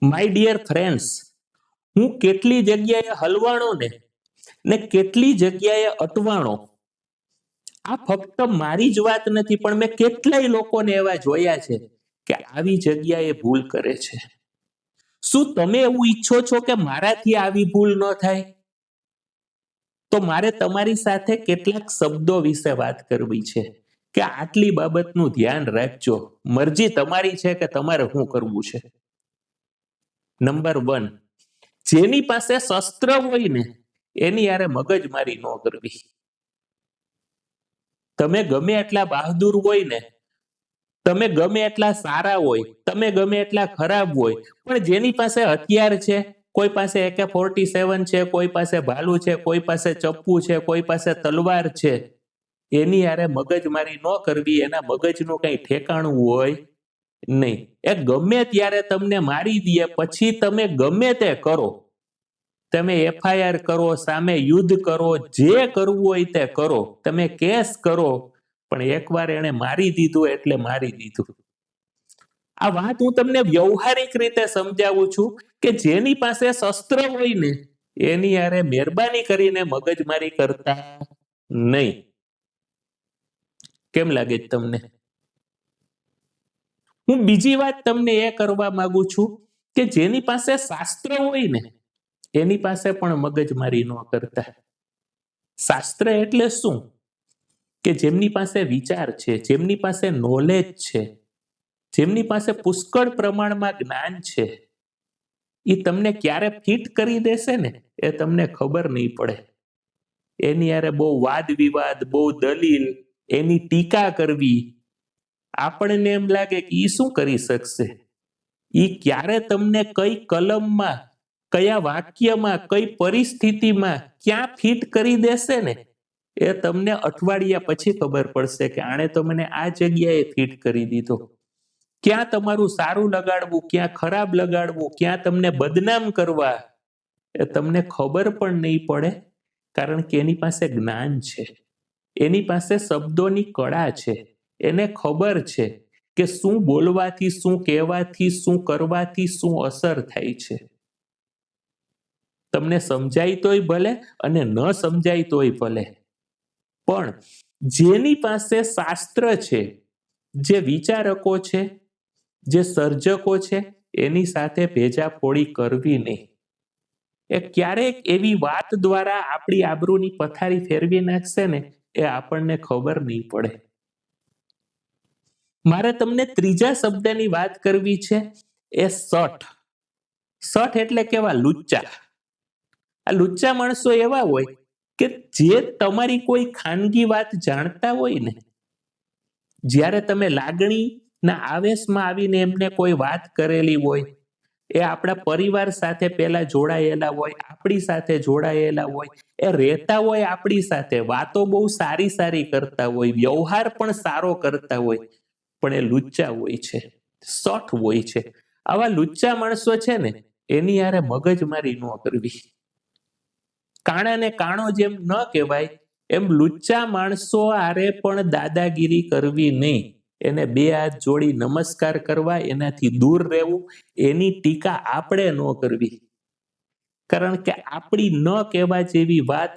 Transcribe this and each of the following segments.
My dear friends, હું કેટલી જગ્યાએ હલવાણો ને કેટલી જગ્યાએ અટવાણો. આ ફક્ત મારી જ વાત નથી, પણ મેં કેટલાય લોકોને એવા જોયા છે કે આવી જગ્યાએ ભૂલ કરે છે. શું તમે એવું ઈચ્છો છો કે મારાથી આવી ભૂલ ન થાય? તો મારે તમારી સાથે કેટલાક શબ્દો વિશે વાત કરવી છે કે આટલી બાબતનું ધ્યાન રાખજો. મરજી તમારી છે કે તમારે શું કરવું છે. નંબર 1, જેની પાસે શસ્ત્ર હોય ને એની યારે મગજમારી ન કરવી. તમે ગમે એટલા બહાદુર હોય ને, તમે ગમે એટલા સારા હોય, તમે ગમે એટલા ખરાબ હોય, પણ જેની પાસે હથિયાર છે, કોઈ પાસે AK-47 છે, કોઈ પાસે ભાલુ છે, કોઈ પાસે ચપ્પુ છે, કોઈ પાસે તલવાર છે, એની યારે મગજમારી ન કરવી. એના મગજનું કઈ ઠેકાણું હોય નહીં. એ ગમે ત્યારે તમને મારી દે, પછી તમે ગમે તે કરો, તમે FIR કરો, સામે યુદ્ધ કરો, જે કરવું હોય તે કરો, તમે કેસ કરો, પણ એકવાર એને મારી દીધું એટલે મારી દીધું. આ વાત હું તમને વ્યવહારિક રીતે સમજાવું છું કે જેની પાસે શસ્ત્ર હોય ને એની યારે મહેરબાની કરીને મગજમારી કરતા નહીં. કેમ લાગે તમને? હું બીજી વાત તમને એ કરવા માંગુ છું કે જેની પાસે શાસ્ત્ર હોય ને એની પાસે પણ મગજમારી ન કરતા. શાસ્ત્ર એટલે શું? કે જેમની પાસે વિચાર છે, જેમની પાસે નોલેજ છે, જેમની પાસે પુષ્કળ પ્રમાણમાં જ્ઞાન છે, એ તમને ક્યારે ફિટ કરી દેશે ને એ તમને ખબર નહીં પડે. એની યારે બહુ વાદ વિવાદ, બહુ દલીલ, એની ટીકા કરવી, આપણને એમ લાગે કે ઈ શું કરી શકશે. ઈ ક્યારે તમને કઈ કલમમાં, કયા વાક્યમાં, કઈ પરિસ્થિતિમાં ક્યાં ફિટ કરી દેશે ને એ તમને અઠવાડિયા પછી ખબર પડશે કે આણે તો મને આ જગ્યાએ ફિટ કરી દીધો. ક્યાં તમારું સારું લગાડવું, ક્યાં ખરાબ લગાડવું, ક્યાં તમને બદનામ કરવા, એ તમને ખબર પણ નહીં પડે. કારણ કે એની પાસે જ્ઞાન છે, એની પાસે શબ્દોની કળા છે, એને ખબર છે કે શું બોલવાથી, શું કહેવાથી, શું કરવાથી શું અસર થાય છે. તમને સમજાય તોય ભલે અને ન સમજાય તોય ભલે, પણ જેની પાસે શાસ્ત્ર છે, જે વિચારકો છે, જે સર્જકો છે, એની સાથે ભેજાફોડી કરવી નહીં. એ ક્યારેક એવી વાત દ્વારા આપણી આબરૂની પથારી ફેરવી નાખશે ને એ આપણને ખબર નહીં પડે. મારે તમને ત્રીજા શબ્દની વાત કરવી છે, એ સઠ. સઠ એટલે કેવા? લુચ્ચા. આ લુચ્ચા માણસો એવા હોય કે જે તમારી કોઈ ખાનગી વાત જાણતા હોય ને, જ્યારે તમે લાગણીના આવેશમાં આવીને એમને કોઈ વાત કરેલી હોય, એ આપણા પરિવાર સાથે પહેલા જોડાયેલા હોય, આપણી સાથે જોડાયેલા હોય, એ રહેતા હોય આપણી સાથે, વાતો બહુ સારી સારી કરતા હોય, વ્યવહાર પણ સારો કરતા હોય, પણ એ લુચ્ચા હોય છે, સઠ હોય છે. આવા લુચ્ચા માણસો છે ને એની યારે મગજમારી ન કરવી. કાણાને કાણો જેમ ન કહેવાય એમ લુચ્ચા માણસો આરે પણ દાદાગીરી કરવી નહીં. એને બે હાથ જોડી નમસ્કાર કરવા, એનાથી દૂર રહેવું, એની ટીકા આપણે ન કરવી. કારણ કે આપણી ન કહેવા જેવી વાત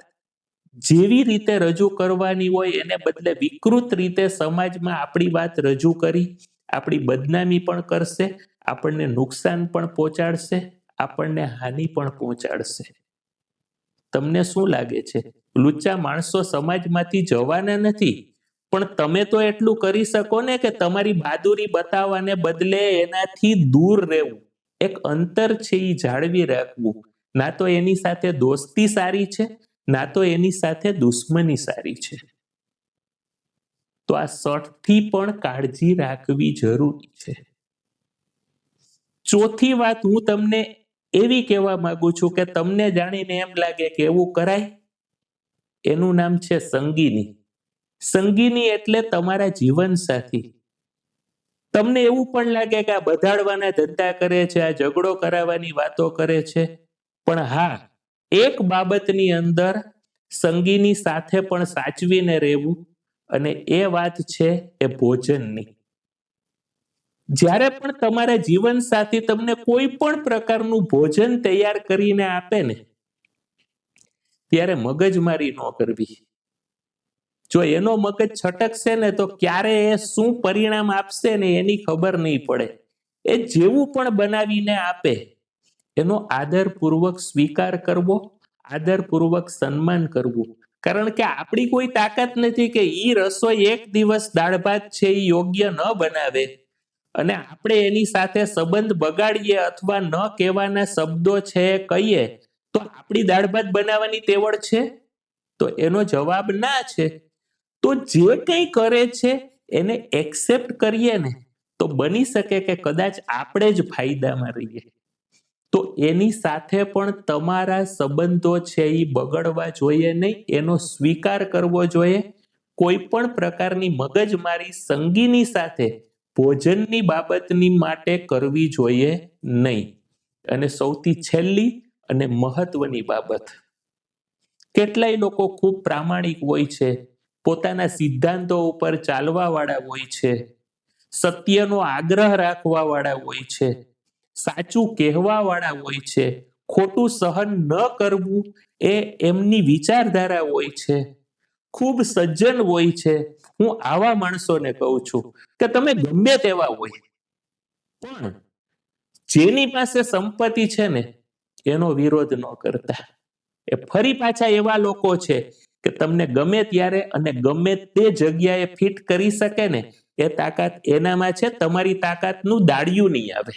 જેવી રીતે રજૂ કરવાની હોય એને બદલે વિકૃત રીતે સમાજમાં આપણી વાત રજૂ કરી આપણી બદનામી પણ કરશે, આપણને નુકસાન પણ પહોંચાડશે, આપણને હાનિ પણ પહોંચાડશે. તમને શું લાગે છે? લુચ્ચા માણસો સમાજમાંથી જવાના નથી, પણ તમે તો એટલું કરી શકો ને કે તમારી બહાદુરી બતાવવાને બદલે એનાથી દૂર રહેવું, એક અંતર છે એ જાળવી રાખવું. ના તો એની સાથે દોસ્તી સારી છે, ના તો એની સાથે દુશ્મની સારી છે. તો આ સઠથી પણ કાળજી રાખવી જરૂરી છે. ચોથી વાત હું તમને એવી કહેવા માંગુ છું કે તમને જાણીને એમ લાગે કે એવું કરાય, એનું નામ છે સંગીની. સંગીની એટલે તમારા જીવનસાથી. તમને એવું પણ લાગે કે આ બધાડવાના ધંધા કરે છે, આ ઝઘડો કરાવવાની વાતો કરે છે, પણ હા, એક બાબતની અંદર સંગીની સાથે પણ સાચવીને રહેવું, અને એ વાત છે એ ભોજનની. જ્યારે પણ તમારા જીવનસાથી તમને કોઈ પણ પ્રકારનું ભોજન તૈયાર કરીને આપે ને, ત્યારે મગજમારી ન કરવી. જો એનો મગજ છટકશે ને તો ક્યારે એ શું પરિણામ આપશે ને એની ખબર નહીં પડે. એ જેવું પણ બનાવીને આપે એનો આદરપૂર્વક સ્વીકાર કરવો, આદરપૂર્વક સન્માન કરવું. કારણ કે આપણી કોઈ તાકાત નથી કે ઈ રસોઈ એક દિવસ દાળ ભાત છે એ યોગ્ય ન બનાવે અને આપણે એની સાથે સંબંધ બગાડીએ અથવા ન કહેવાના શબ્દો છે કહીએ તો આપણી દાળ ભાત બનાવવાની તેવડ છે? તો એનો જવાબ ના છે. તો જે કંઈ કરે છે એને એક્સેપ્ટ કરીએ ને તો બની શકે કે કદાચ આપણે જ ફાયદામાં રહીએ. તો એની સાથે પણ તમારા સંબંધો છે એ બગડવા જોઈએ નહીં, એનો સ્વીકાર કરવો જોઈએ. કોઈ પણ પ્રકારની મગજમારી સંગીની સાથે ભોજનની બાબતની માટે કરવી જોઈએ નહીં. અને સૌથી છેલ્લી અને મહત્વની બાબત, કેટલાય લોકો ખૂબ પ્રામાણિક હોય છે, પોતાના સિદ્ધાંતો ઉપર ચાલવા વાળા હોય છે, સત્યનો આગ્રહ રાખવા વાળા હોય છે, સાચું કહેવા વાળા હોય છે, ખોટું સહન ન કરવું એ એમની વિચારધારા હોય છે, ખૂબ સજ્જન હોય છે. હું આવા માણસોને કહું છું કે તમે ગમે તેવા હોય પણ જેની પાસે સંપત્તિ છે ને એનો વિરોધ ન કરતા. એ ફરી પાછા એવા લોકો છે કે તમને ગમે ત્યારે અને ગમે તે જગ્યાએ ફિટ કરી શકે ને એ તાકાત એનામાં છે, તમારી તાકાતનું દાડિયું નહીં આવે.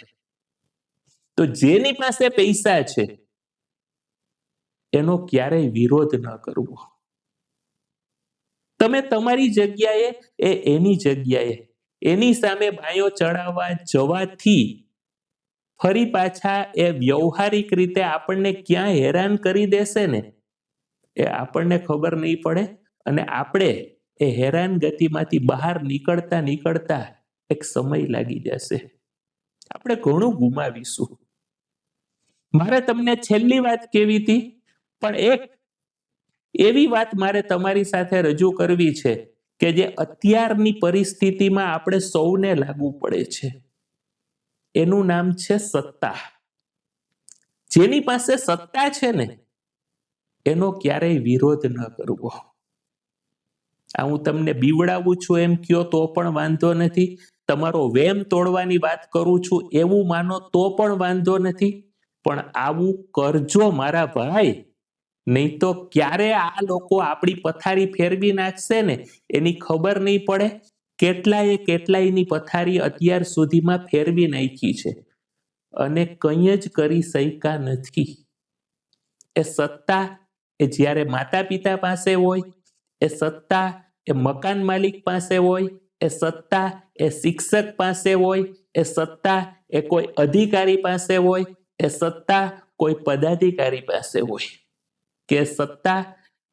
તો જેની પાસે પૈસા છે એનો ક્યારેય વિરોધ ન કરવો. તમે તમારી જગ્યાએ એ એની જગ્યાએ એની સામે ભાઈઓ ચડાવવા જવાથી ફરી પાછા એ વ્યવહારિક રીતે આપણને ક્યાં હેરાન કરી દેશે ને એ આપણને ખબર નહીં પડે અને આપણે એ હેરાન ગતિમાંથી બહાર નીકળતા નીકળતા એક સમય લાગી જશે. આપણે ઘણું ગુમાવીશું. મારે તમને છેલ્લી વાત કેવી હતી, પણ એક એવી વાત મારે તમારી સાથે રજૂ કરવી છે કે જે અત્યારની પરિસ્થિતિમાં આપણે સૌને લાગુ પડે છે. એનું નામ છે સત્તા. જેની પાસે સત્તા છે ને એનો ક્યારેય વિરોધ ન કરવો. આ હું તમને બીવડાવું છું એમ કયો તો પણ વાંધો નથી, તમારો વેમ તોડવાની વાત કરું છું એવું માનો તો પણ વાંધો નથી, પણ આવું કરજો મારા ભાઈ, નહીં તો ક્યારે આ લોકો આપણી પથારી ફેરવી નાખશે ને એની ખબર નહીં પડે. કેટલાયની પથારી અત્યાર સુધીમાં ફેરવી નાખી છે અને કંઈ જ કરી શક્યા નથી. એ સત્તા એ જ્યારે માતા પિતા પાસે હોય, એ સત્તા એ મકાન માલિક પાસે હોય, એ સત્તા એ શિક્ષક પાસે હોય, એ સત્તા એ કોઈ અધિકારી પાસે હોય, એ સત્તા કોઈ પદાધિકારી પાસે હોય, કે સત્તા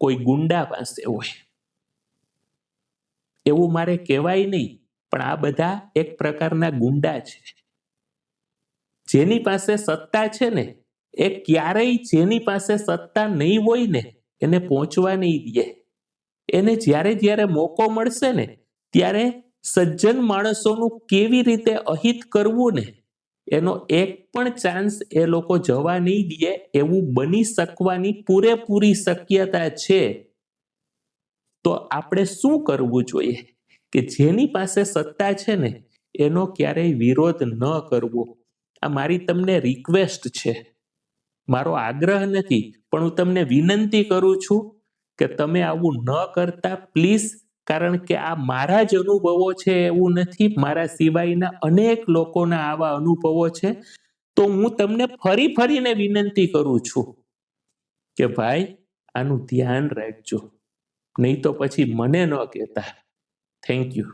કોઈ ગુંડા પાસે હોય. એવું મારે કહેવાય નહીં, પણ આ બધા એક પ્રકારના ગુંડા છે. જેની પાસે સત્તા છે ને એ ક્યારેય જેની પાસે સત્તા નહીં હોય ને એને પહોંચવા નહીં દે. એને જ્યારે મોકો મળશે ને ત્યારે સજ્જન માણસોનું કેવી રીતે અહિત કરવું ને એનો એક પણ ચાન્સ એ લોકો જવા નહીં દે. એવું બની શકવાની પૂરેપૂરી શક્યતા છે. તો આપણે શું કરવું જોઈએ કે જેની પાસે સત્તા છે ને એનો ક્યારેય વિરોધ ન કરવો. આ મારી તમને રિક્વેસ્ટ છે, મારો આગ્રહ નથી, પણ હું તમને વિનંતી કરું છું કે તમે આવું ન કરતા પ્લીઝ. કારણ કે આ મારા જ અનુભવો છે એવું નથી, મારા સિવાયના અનેક લોકોના આવા અનુભવો છે. તો હું તમને ફરીને વિનંતી કરું છું કે ભાઈ આનું ધ્યાન રાખજો, નહીં તો પછી મને ન કહેતા. Thank you.